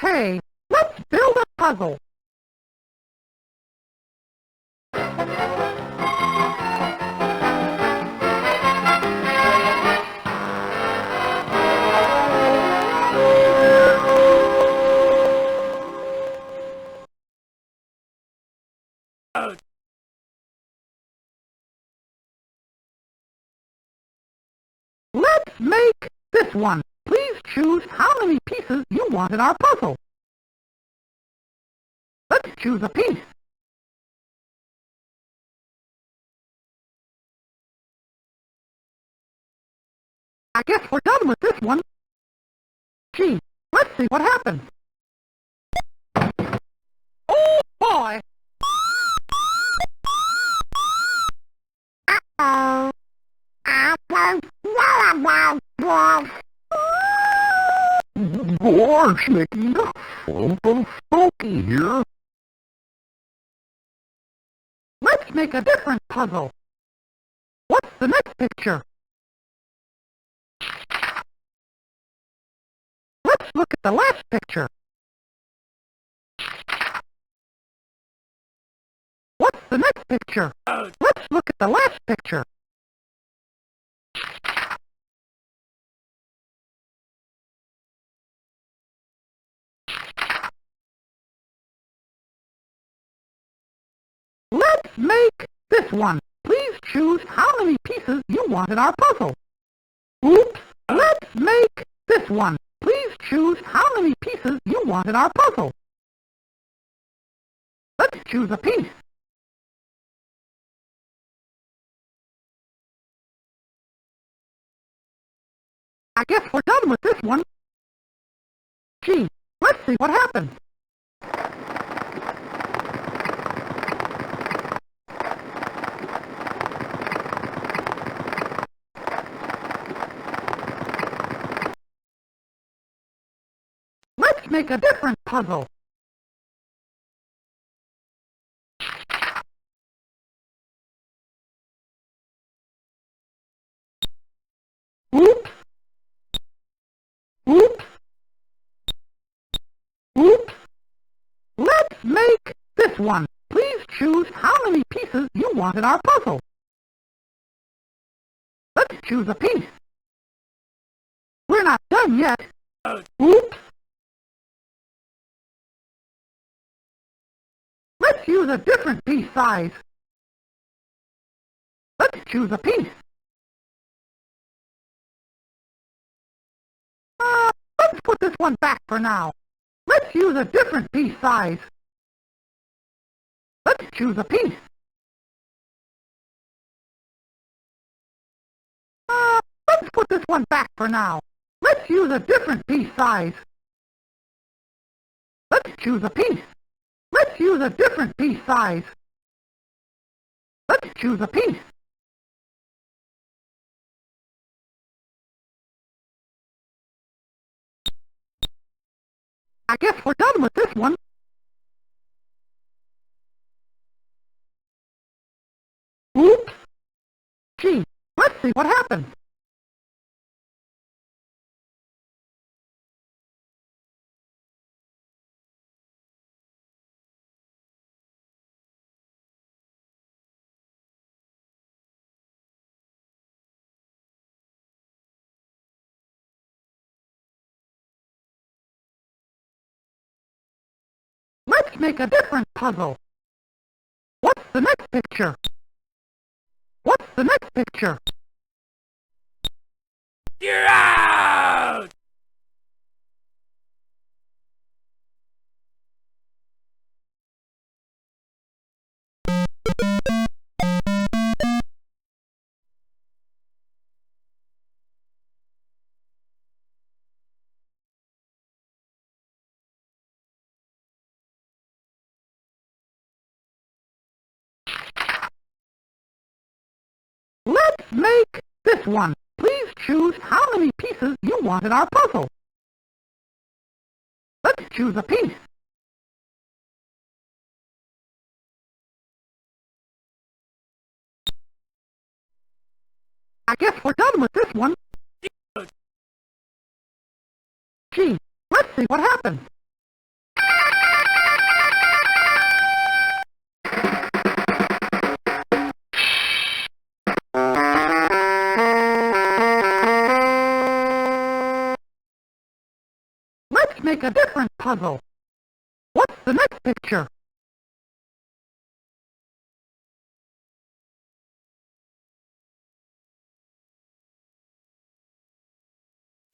Hey, let's build a puzzle. Let's make this one. Please choose how many pieces you want in our puzzle. Let's choose a piece. I guess we're done with this one. Gee, let's see what happens. Oh boy! Uh-oh. Gosh, Mickey, a little spooky here. Let's make a different puzzle. What's the next picture? Let's look at the last picture. What's the next picture? Let's look at the last picture. Let's make this one. Please choose how many pieces you want in our puzzle. Oops! Let's make this one. Please choose how many pieces you want in our puzzle. Let's choose a piece. I guess we're done with this one. Gee, let's see what happens. Let's make a different puzzle. Oops! Oops! Oops! Let's make this one. Please choose how many pieces you want in our puzzle. Let's choose a piece. We're not done yet. Oops! Let's use a different piece size. Let's choose a piece. Let's put this one back for now. Let's use a different piece size. Let's choose a piece. Let's put this one back for now. Let's use a different piece size. Let's choose a piece. Let's use a different piece size. Let's choose a piece. I guess we're done with this one. Oops! Gee, let's see what happens. Let's make a different puzzle. What's the next picture? What's the next picture? You're out! Let's make this one. Please choose how many pieces you want in our puzzle. choose a piece. I guess we're done with this one. Gee, let's see what happens. Let's make a different puzzle. What's the next picture?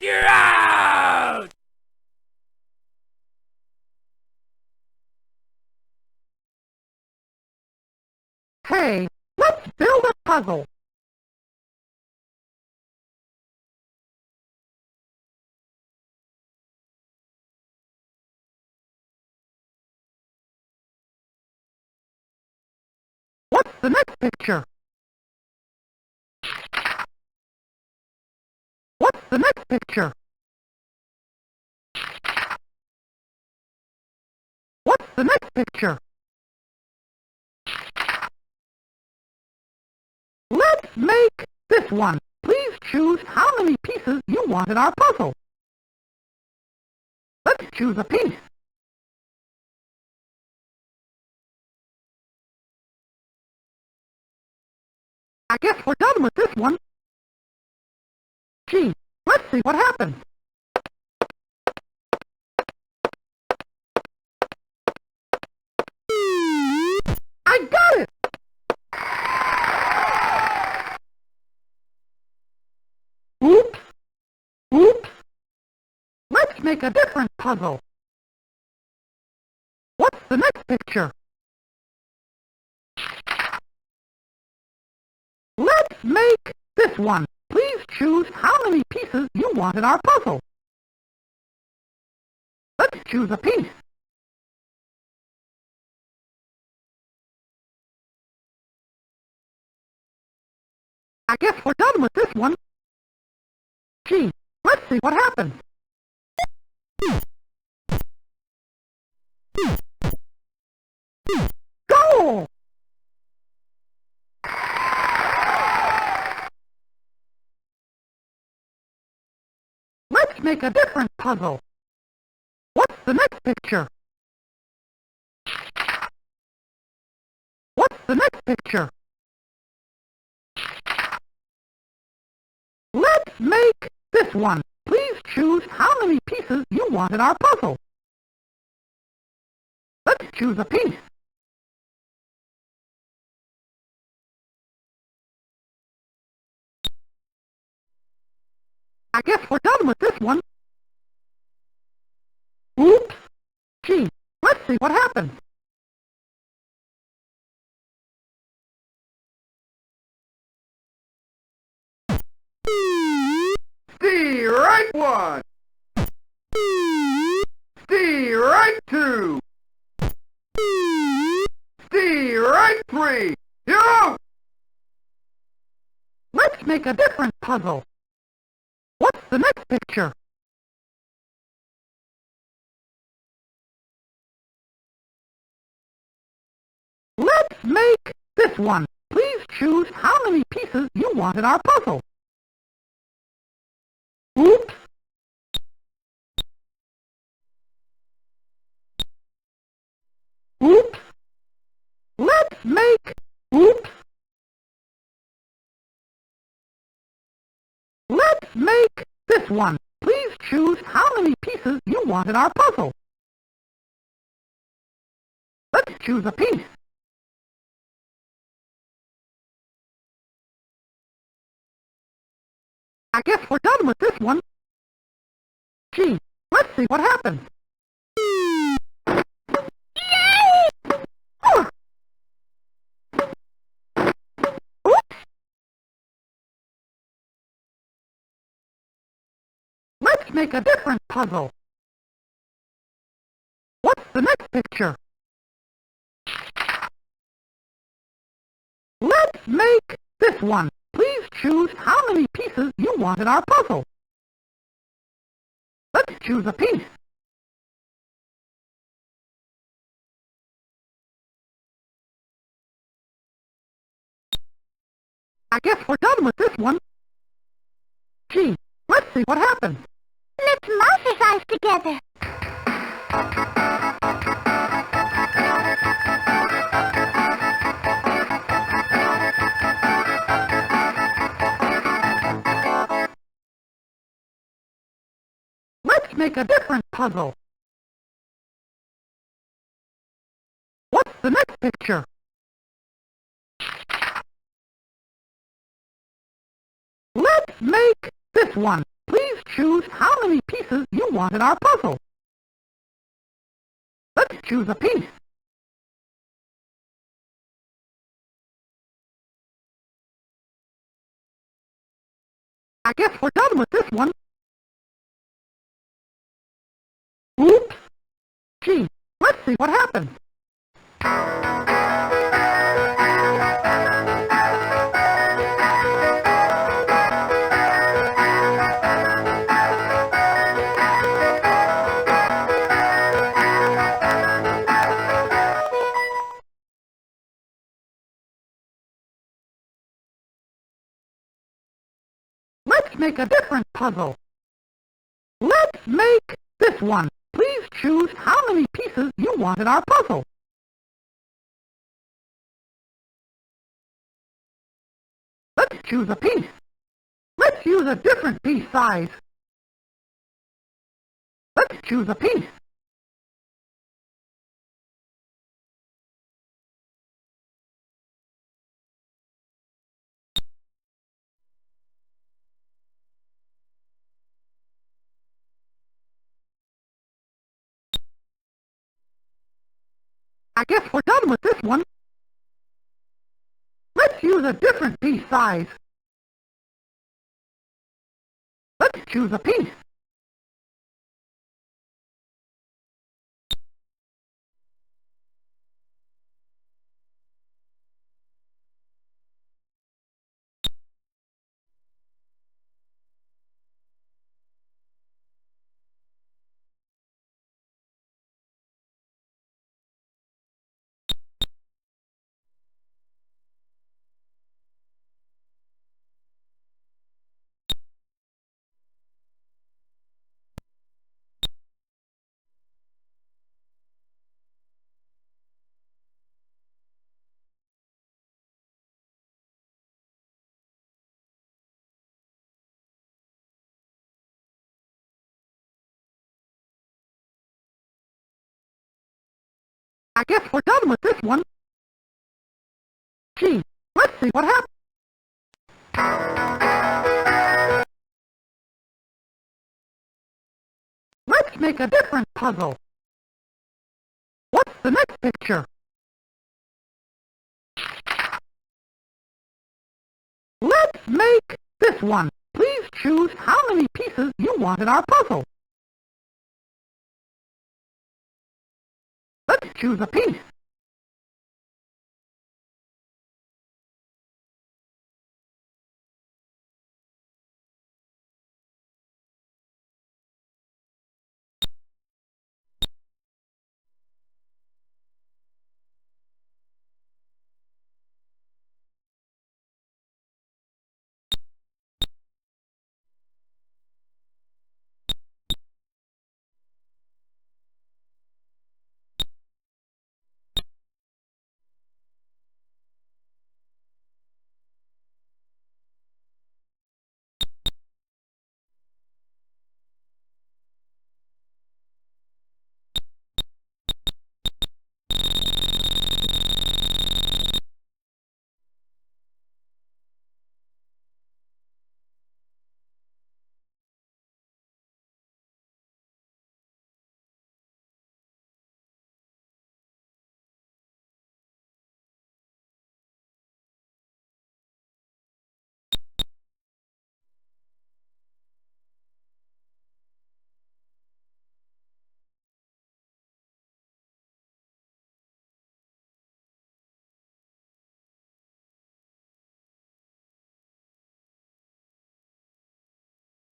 You're out! Hey, let's build a puzzle. What's the next picture? What's the next picture? What's the next picture? Let's make this one. Please choose how many pieces you want in our puzzle. Let's choose a piece. I guess we're done with this one. Gee, let's see what happens. I got it! Oops! Oops! Let's make a different puzzle. What's the next picture? Let's make this one. Please choose how many pieces you want in our puzzle. Let's choose a piece. I guess we're done with this one. Gee, let's see what happens. Go! Let's make a different puzzle. What's the next picture? What's the next picture? Let's make this one. Please choose how many pieces you want in our puzzle. Let's choose a piece. I guess we're done with this one. Oops! Gee, let's see what happens. The right one. The right two. The right three. You're out. Let's make a different puzzle. What's the next picture? Let's make this one. Please choose how many pieces you want in our puzzle. Oops! Oops! Let's make... Oops! Let's make this one. Please choose how many pieces you want in our puzzle. Let's choose a piece. I guess we're done with this one. Gee, let's see what happens. Yay! Oops! Let's make a different puzzle. What's the next picture? Let's make this one. Please choose how many pieces you want in our puzzle. Let's choose a piece. I guess we're done with this one. Gee, let's see what happens. Let's exercise together. Let's make a different puzzle. What's the next picture? Let's make this one. Please choose how many pieces you want in our puzzle. Let's choose a piece. I guess we're done with this one. Oops. Gee, let's see what happens. Let's make a different puzzle. Let's make this one. Please choose how many pieces you want in our puzzle. Let's choose a piece. Let's use a different piece size. Let's choose a piece. I guess we're done with this one. Let's use a different piece size. Let's choose a piece. I guess we're done with this one. Gee, let's see what happens. Let's make a different puzzle. What's the next picture? Let's make this one. Please choose how many pieces you want in our puzzle. Let's choose a piece.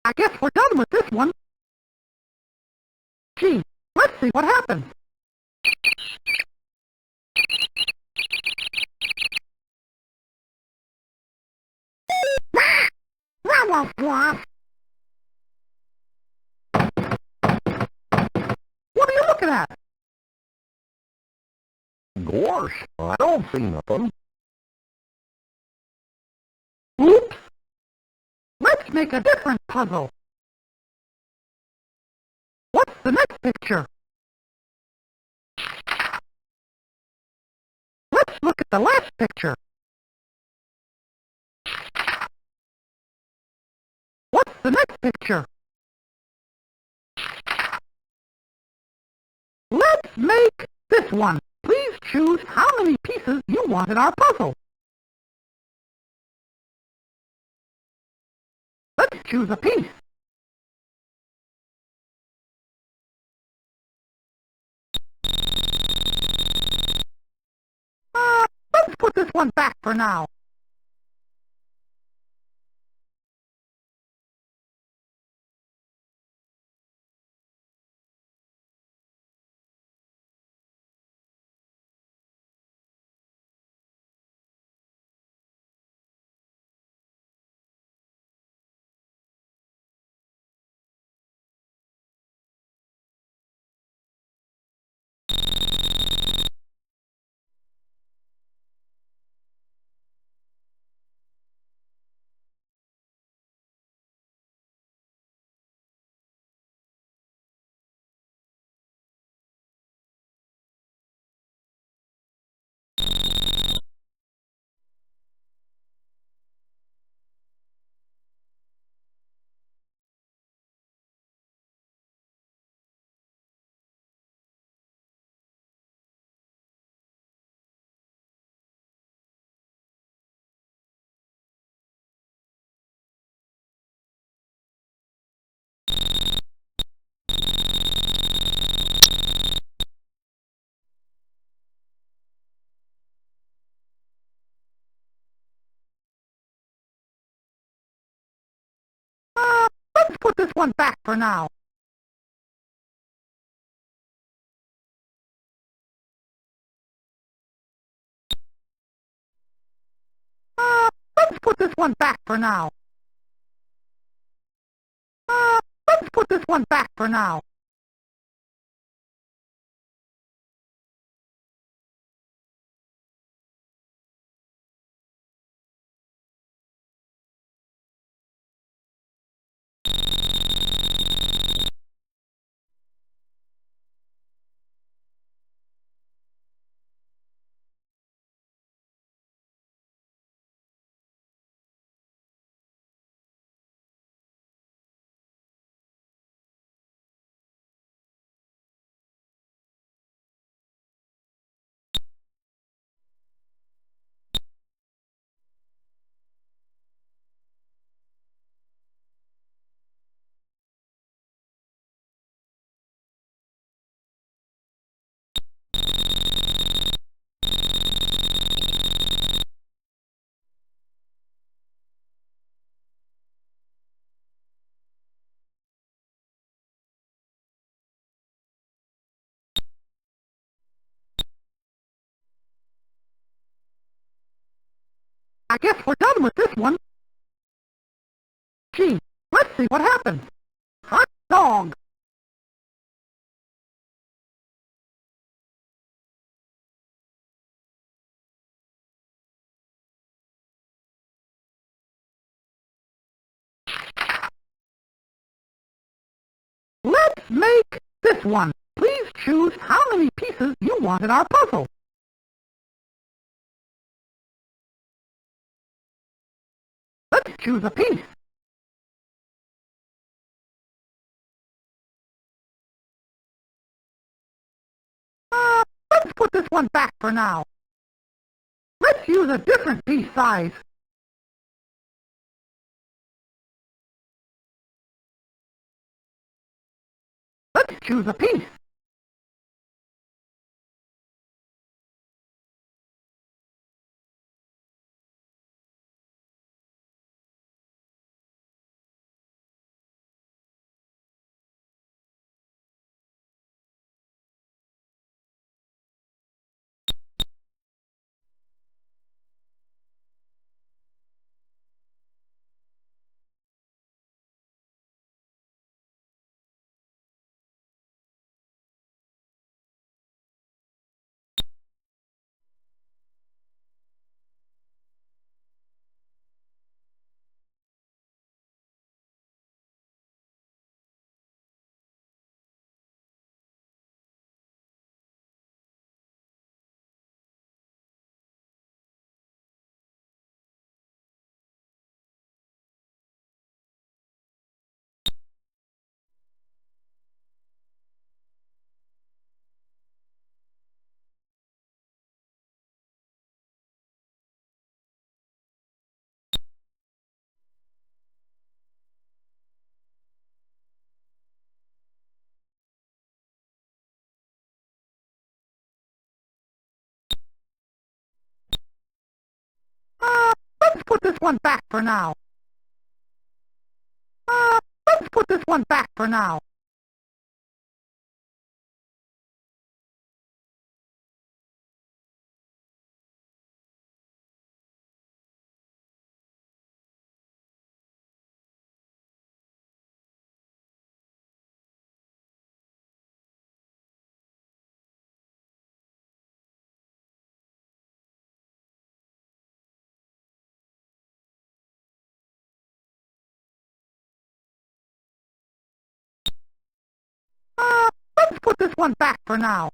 I guess we're done with this one. Gee, let's see what happens. SoundBlaster. What are you looking at? Gosh, I don't see nothing. Oops! Let's make a different puzzle. What's the next picture? Let's look at the last picture. What's the next picture? Let's make this one. Please choose how many pieces you want in our puzzle. Let's choose a piece. Let's put this one back for now. Let's put this one back for now. Let's put this one back for now. Let's put this one back for now. I guess we're done with this one. Gee, let's see what happens. Hot dog. Let's make this one. Please choose how many pieces you want in our puzzle. Let's choose a piece. Let's put this one back for now. Let's use a different piece size. Let's choose a piece. put this one back for now. Let's put this one back for now. Let's put this one back for now.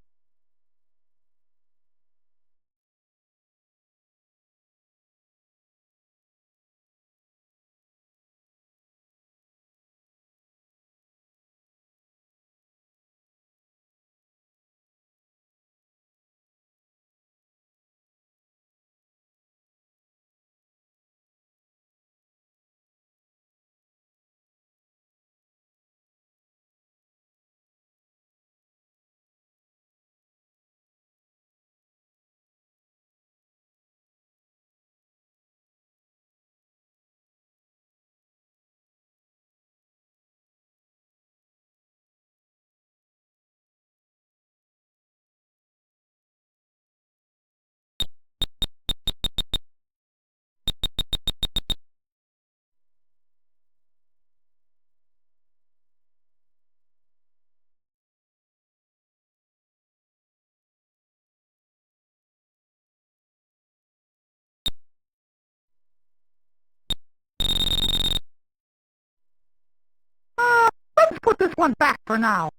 Let's put this one back for now.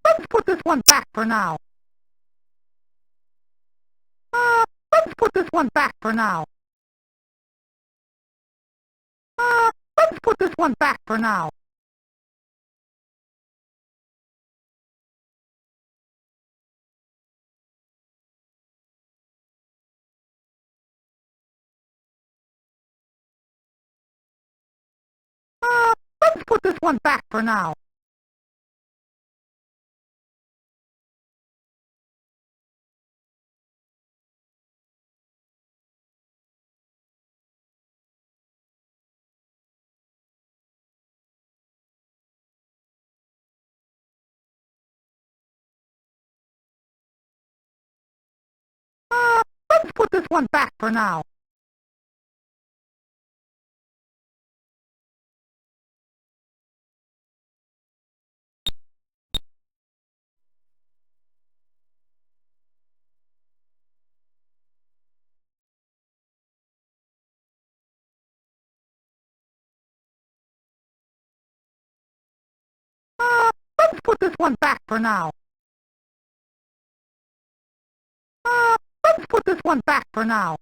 Let's put this one back for now. Let's put this one back for now. Let's put this one back for now. Let's put this one back for now. Let's put this one back for now. Let's put this one back for now. Let's put this one back for now.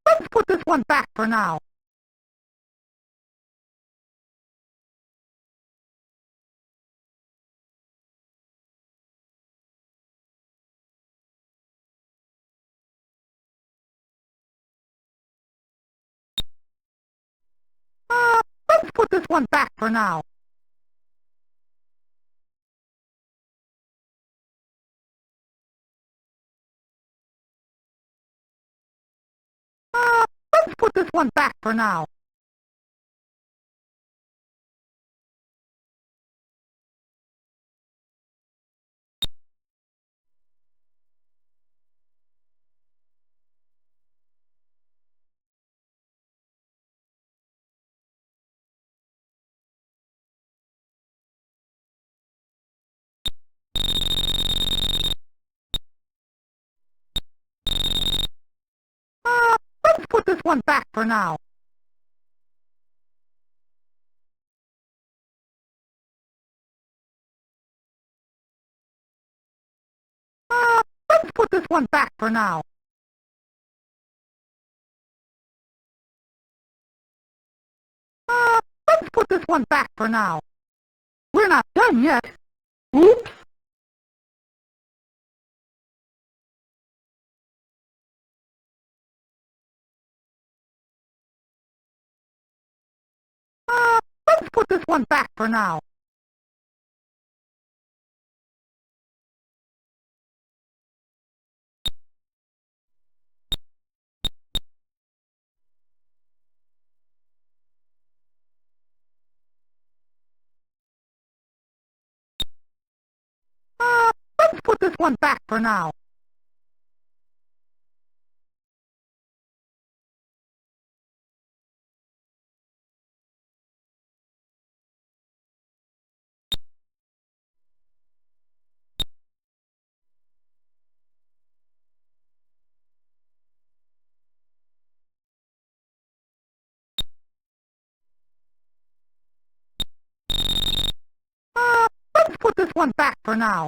Let's put this one back for now. Let's put this one back for now. Let's put this one back for now. Let's put this one back for now. Let's put this one back for now. Let's put this one back for now. We're not done yet. Oops. Let's put this one back for now. Let's put this one back for now. Let's put this one back for now.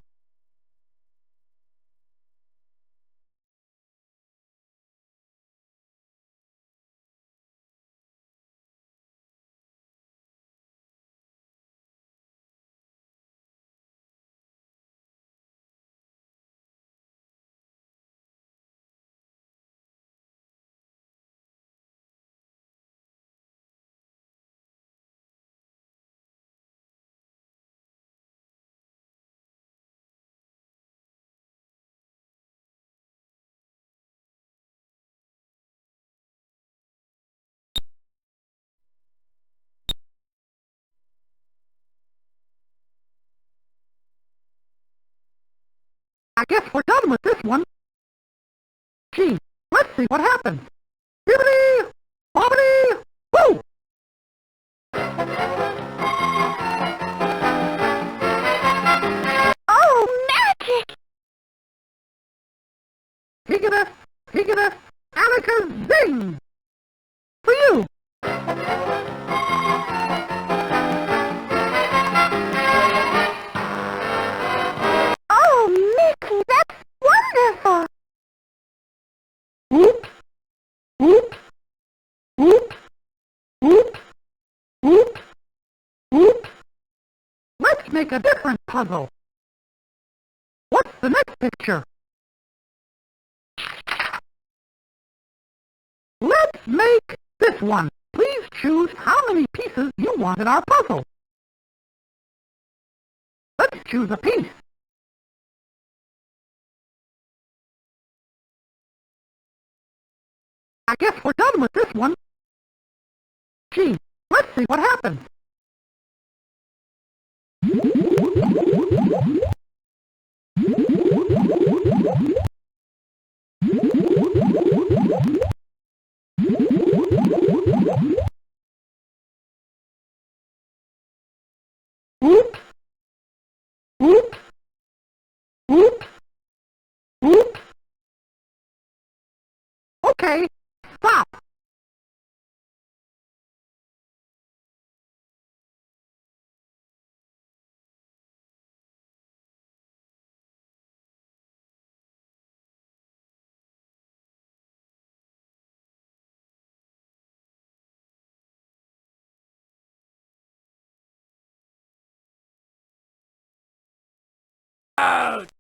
I guess we're done with this one. Gee, let's see what happens. Bibbidi! Bobbidi! Woo! Oh, magic! Higgity! Higgity! Alaka zing! For you! Oh, Mickey, that's wonderful! Oops! Oops! Oops! Oops! Oops! Oops! Let's make a different puzzle. What's the next picture? Let's make this one. Please choose how many pieces you want in our puzzle. Let's choose a piece. I guess we're done with this one. Gee, let's see what happens. Oops! Oops! Oops! Oops! Okay, stop! Out!